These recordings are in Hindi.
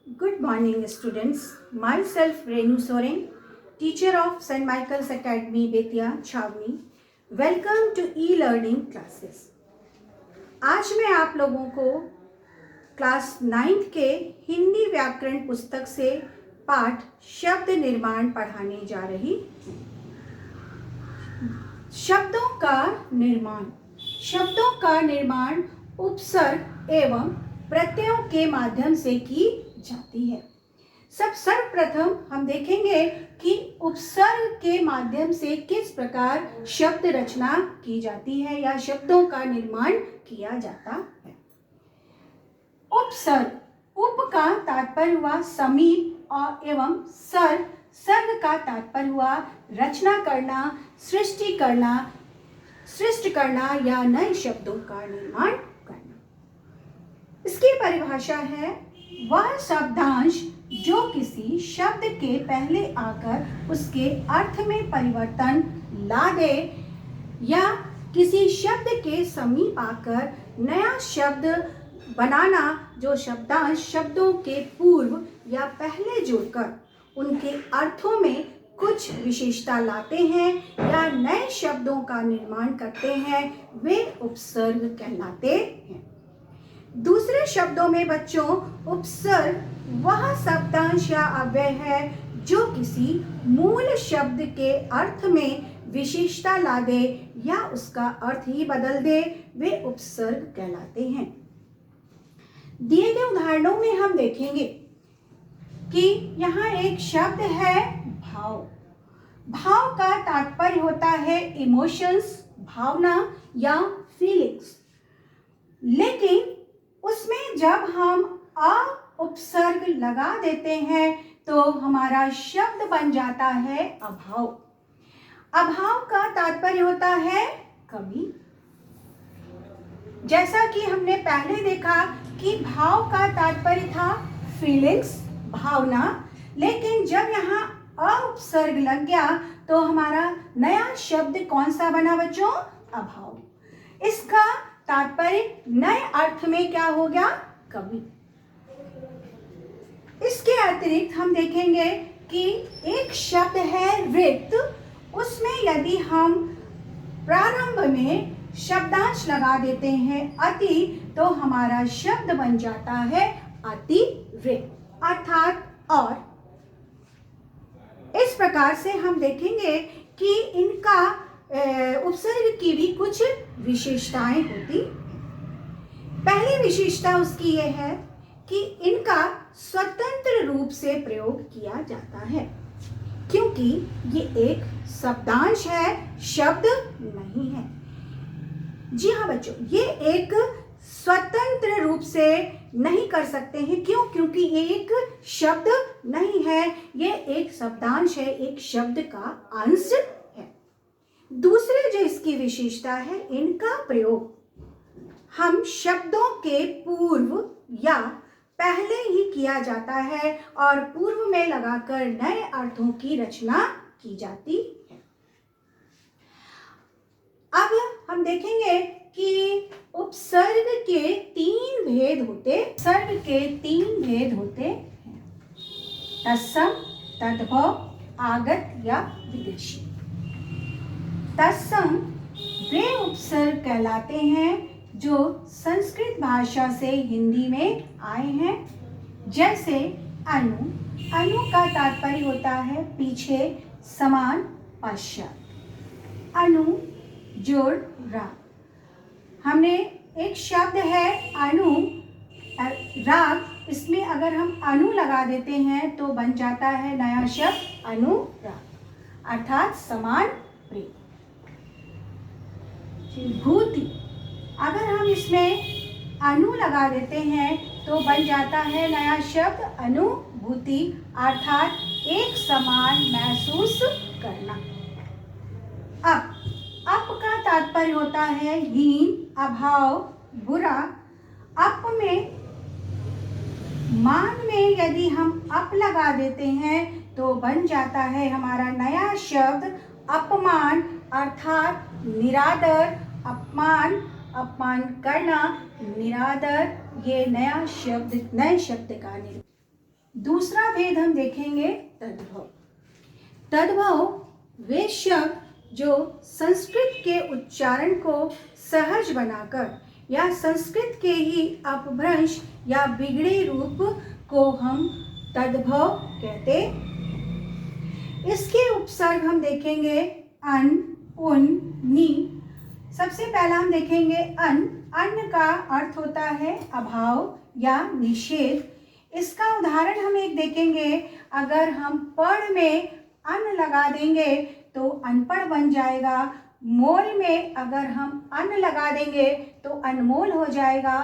Good morning, students. Myself, Renu Soren, teacher of St. Michael's Academy, Betia, Chhavni. Welcome to e-learning classes. आज मैं आप लोगों को क्लास 9th के हिंदी व्याकरण पुस्तक से पाठ शब्द निर्माण पढ़ाने जा रही हूँ। शब्दों का निर्माण उपसर्ग एवं प्रत्ययों के माध्यम से की जाती है। सर्वप्रथम हम देखेंगे कि उपसर्ग के माध्यम से किस प्रकार शब्द रचना की जाती है या शब्दों का निर्माण किया जाता है। उपसर्ग, उप का तात्पर्य हुआ समीप और एवं सर्ग का तात्पर्य हुआ रचना करना, सृष्टि करना या नए शब्दों का निर्माण करना। इसकी परिभाषा है वह शब्दांश जो किसी शब्द के पहले आकर उसके अर्थ में परिवर्तन ला दे या किसी शब्द के समीप आकर नया शब्द बनाना, जो शब्दांश शब्दों के पूर्व या पहले जुड़कर उनके अर्थों में कुछ विशेषता लाते हैं या नए शब्दों का निर्माण करते हैं, वे उपसर्ग कहलाते हैं। दूसरे शब्दों में बच्चों, उपसर्ग वह शब्दांश या अव्यय है जो किसी मूल शब्द के अर्थ में विशेषता ला दे या उसका अर्थ ही बदल दे, वे उपसर्ग कहलाते हैं। दिए गए उदाहरणों में हम देखेंगे कि यहाँ एक शब्द है भाव। भाव का तात्पर्य होता है इमोशंस, भावना या फीलिंग्स। लेकिन उसमें जब हम उपसर्ग लगा देते हैं तो हमारा शब्द बन जाता है अभाव। अभाव का तात्पर्य होता है कमी। जैसा कि हमने पहले देखा कि भाव का तात्पर्य था फीलिंग्स, भावना, लेकिन जब यहाँ उपसर्ग लग गया तो हमारा नया शब्द कौन सा बना बच्चों? अभाव। इसका तात्पर्य नए अर्थ में क्या हो गया? कमी। इसके अतिरिक्त हम देखेंगे कि एक शब्द है रिक्त। उसमें यदि हम प्रारंभ में शब्दांश लगा देते हैं अति, तो हमारा शब्द बन जाता है अतिरिक्त अर्थात और। इस प्रकार से हम देखेंगे कि इनका उपसर्ग की भी कुछ विशेषताएं होती। पहली विशेषता उसकी यह है कि इनका स्वतंत्र रूप से प्रयोग किया जाता है, क्योंकि ये एक शब्दांश है, शब्द नहीं है। जी हाँ बच्चों, ये एक स्वतंत्र रूप से नहीं कर सकते हैं। क्यों? क्योंकि ये एक शब्द नहीं है, ये एक शब्दांश है, एक शब्द का अंश है। दूसरी जो इसकी विशेषता है, इनका प्रयोग हम शब्दों के पूर्व या पहले ही किया जाता है और पूर्व में लगाकर नए अर्थों की रचना की जाती है। अब हम देखेंगे कि उपसर्ग के तीन भेद होते हैं। तत्सम, तद्भव, आगत या विदेशी। तत्सम वे उपसर्ग कहलाते हैं जो संस्कृत भाषा से हिंदी में आए हैं। जैसे अनु का तात्पर्य होता है पीछे, समान, पश्चात। अनु जोड़ राग। हमने एक शब्द है अनु राग, इसमें अगर हम अनु लगा देते हैं तो बन जाता है नया शब्द अनुराग अर्थात समान प्रेम। भूति, अगर हम इसमें अनु लगा देते हैं तो बन जाता है नया शब्द अनुभूति अर्थात एक समान महसूस करना। अप का तात्पर्य होता है हीन, अभाव, बुरा। अप में मान में यदि हम अप लगा देते हैं तो बन जाता है हमारा नया शब्द अपमान अर्थात निरादर। अपमान करना, निरादर, ये नए शब्द का निर्माण। दूसरा भेद हम देखेंगे तद्भव। तद्भव वे शब्द जो संस्कृत के उच्चारण को सहज बनाकर या संस्कृत के ही अपभ्रंश या बिगड़े रूप को हम तद्भव कहते। इसके उपसर्ग हम देखेंगे अन, उन, नी। सबसे पहला हम देखेंगे अन। अन का अर्थ होता है अभाव या निषेध। इसका उदाहरण हम एक देखेंगे। अगर हम पढ़ में अन लगा देंगे तो अनपढ़ बन जाएगा। मोल में अगर हम अन लगा देंगे तो अनमोल हो जाएगा।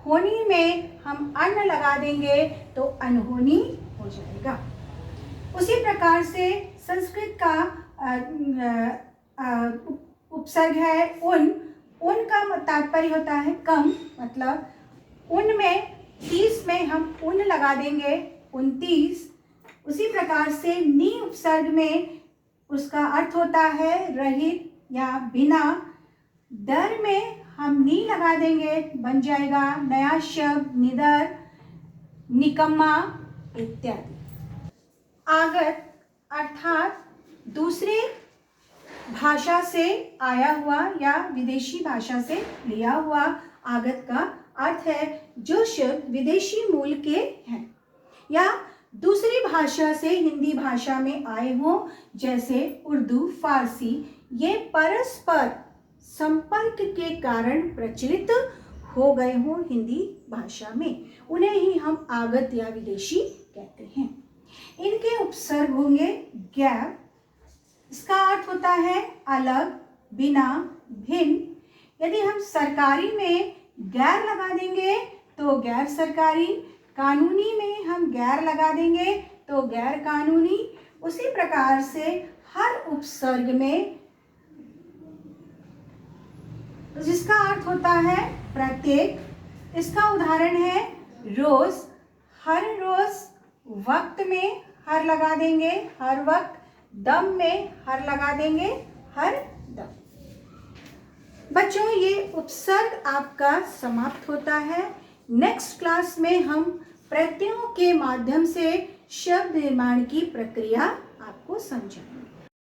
होनी में हम अन लगा देंगे तो अनहोनी हो जाएगा। उसी प्रकार से संस्कृत का उपसर्ग है उन। उन का तात्पर्य होता है कम, मतलब उन में 30 में हम उन लगा देंगे 29। उसी प्रकार से नी उपसर्ग में उसका अर्थ होता है रहित या बिना। दर में हम नी लगा देंगे, बन जाएगा नया शब्द निडर, निकम्मा इत्यादि। आगत अर्थात दूसरे भाषा से आया हुआ या विदेशी भाषा से लिया हुआ आगत का अर्थ है जो शब्द विदेशी मूल के हैं या दूसरी भाषा से हिंदी भाषा में आए हों, जैसे उर्दू, फारसी। ये परस्पर संपर्क के कारण प्रचलित हो गए हों हिंदी भाषा में, उन्हें ही हम आगत या विदेशी कहते हैं। इनके उपसर्ग होंगे गैर। इसका अर्थ होता है अलग, बिना, भिन्न। यदि हम सरकारी में गैर लगा देंगे तो गैर सरकारी, कानूनी में हम गैर लगा देंगे तो गैर कानूनी। उसी प्रकार से हर उपसर्ग में जिसका अर्थ होता है प्रत्येक। इसका उदाहरण है रोज। हर रोज, वक्त में हर लगा देंगे हर वक्त, दम में हर लगा देंगे हर दम। बच्चों, ये उपसर्ग आपका समाप्त होता है। नेक्स्ट क्लास में हम प्रत्ययों के माध्यम से शब्द निर्माण की प्रक्रिया आपको समझाएंगे।